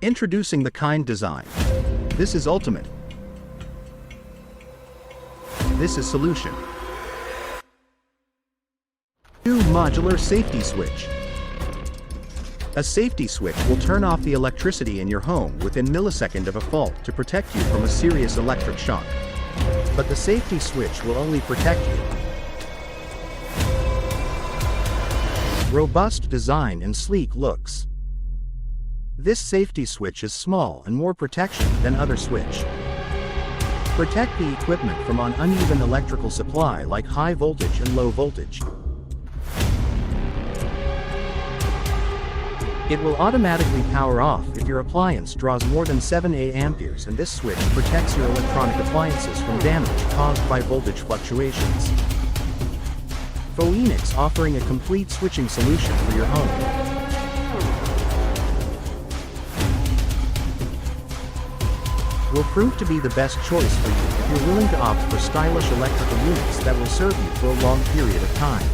Introducing the Kind design. This is Ultimate. This is Solution. New modular safety switch. A safety switch will turn off the electricity in your home within millisecond of a fault to protect you from a serious electric shock. But the safety switch will only protect you. Robust design and sleek looks. This safety switch is small and more protection than other switch. Protect the equipment from an uneven electrical supply like high voltage and low voltage. It will automatically power off if your appliance draws more than 7 amperes, and this switch protects your electronic appliances from damage caused by voltage fluctuations. Phoenix offering a complete switching solution for your home. Will prove to be the best choice for you if you're willing to opt for stylish electrical units that will serve you for a long period of time.